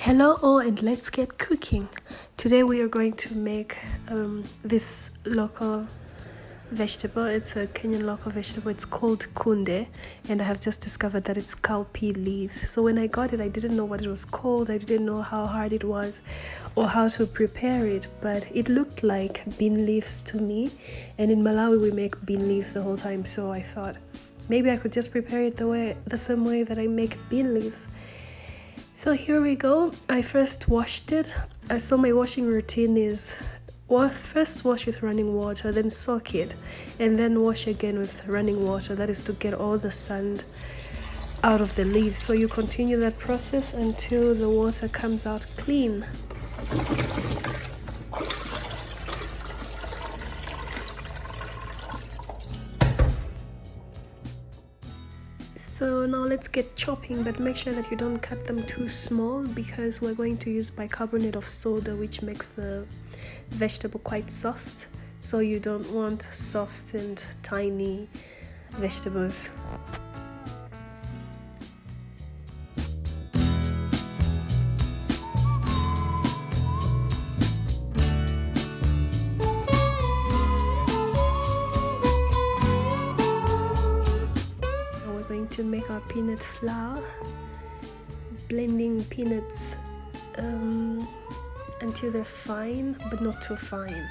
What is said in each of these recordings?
Hello all, and let's get cooking. Today we are going to make this local vegetable. It's a Kenyan local vegetable. It's called kunde, and I have just discovered that it's cowpea leaves. So when I got it, I didn't know what it was called. I didn't know how hard it was or how to prepare it, but it looked like bean leaves to me. And in Malawi we make bean leaves the whole time, so I thought maybe I could just prepare it the same way that I make bean leaves. So here we go. I first washed it. So my washing routine is first wash with running water, then soak it, and then wash again with running water. That is to get all the sand out of the leaves. So you continue that process until the water comes out clean. So now let's get chopping, but make sure that you don't cut them too small because we're going to use bicarbonate of soda, which makes the vegetable quite soft. So you don't want soft and tiny vegetables. To make our peanut flour, blending peanuts until they're fine but not too fine.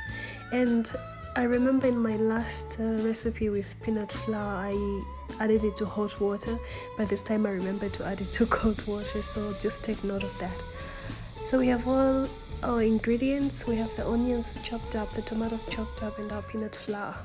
And I remember in my last recipe with peanut flour I added it to hot water, but this time I remember to add it to cold water, so just take note of that. So we have all our ingredients. We have the onions chopped up, the tomatoes chopped up, and our peanut flour.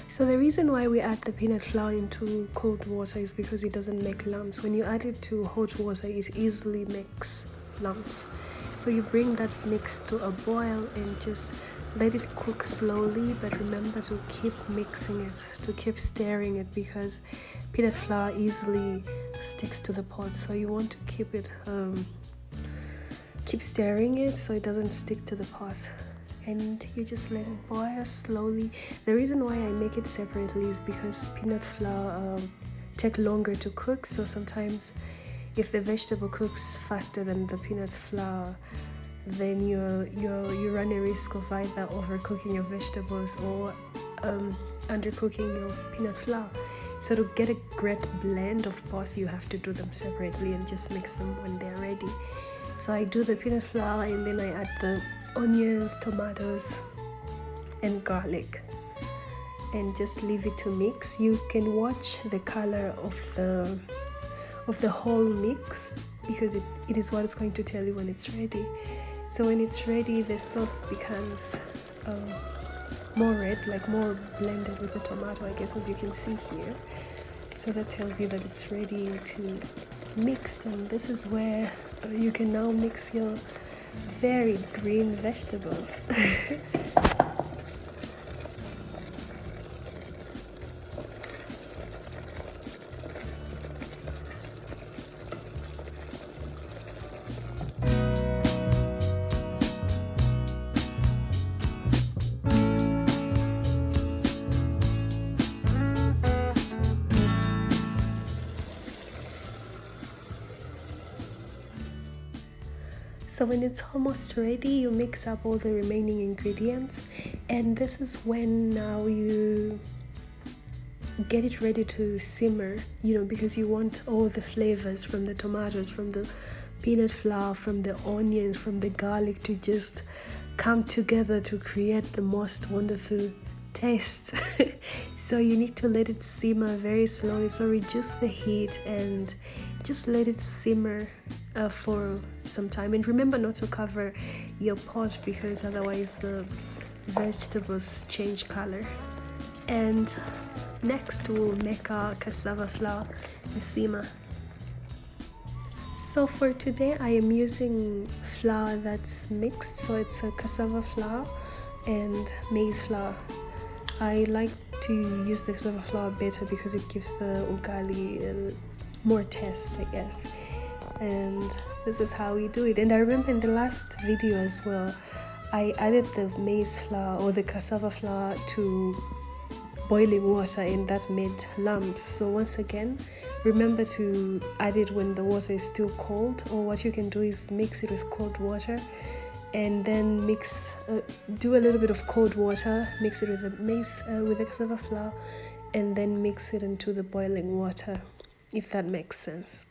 So the reason why we add the peanut flour into cold water is because it doesn't make lumps. When you add it to hot water, it easily makes lumps. So you bring that mix to a boil and just let it cook slowly, but remember to keep mixing it, to keep stirring it, because peanut flour easily sticks to the pot. So you want to keep stirring it so it doesn't stick to the pot. And you just let it boil slowly. The reason why I make it separately is because peanut flour take longer to cook. So sometimes if the vegetable cooks faster than the peanut flour, then you run a risk of either overcooking your vegetables or undercooking your peanut flour. So to get a great blend of both, you have to do them separately and just mix them when they're ready. So I do the peanut flour and then I add the onions, tomatoes, and garlic, and just leave it to mix. You can watch the color of the whole mix because it is what is going to tell you when it's ready. So when it's ready, the sauce becomes more red, like more blended with the tomato, I guess, as you can see here. So that tells you that it's ready to mix, and this is where you can now mix your varied green vegetables. So when it's almost ready, you mix up all the remaining ingredients, and this is when now you get it ready to simmer, because you want all the flavors from the tomatoes, from the peanut flour, from the onions, from the garlic to just come together to create the most wonderful taste. So you need to let it simmer very slowly. So reduce the heat and just let it simmer for some time, and remember not to cover your pot because otherwise the vegetables change color. And next we'll make our cassava flour and simmer. So for today I am using flour that's mixed, so it's a cassava flour and maize flour. I like to use the cassava flour better because it gives the ugali more taste, I guess. And this is how we do it. And I remember in the last video as well, I added the maize flour or the cassava flour to boiling water, and that made lumps. So once again, remember to add it when the water is still cold, or what you can do is mix it with cold water and then do a little bit of cold water, mix it with the maize, with the cassava flour, and then mix it into the boiling water, if that makes sense.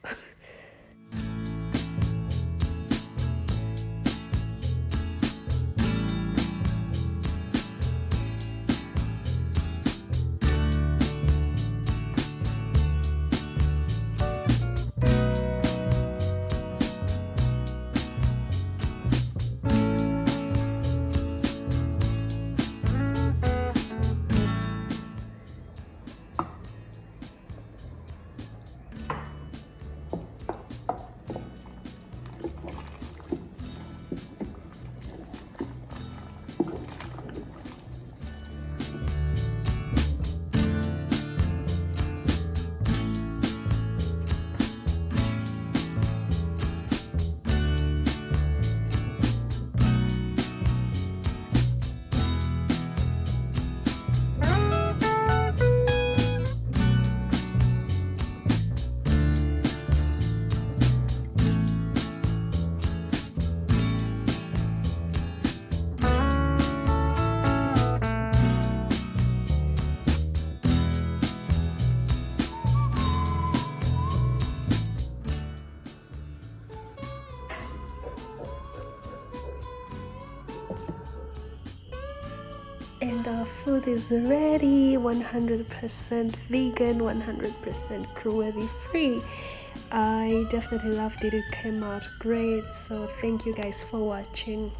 And our food is ready, 100% vegan, 100% cruelty free. I definitely loved it. It came out great. So thank you guys for watching.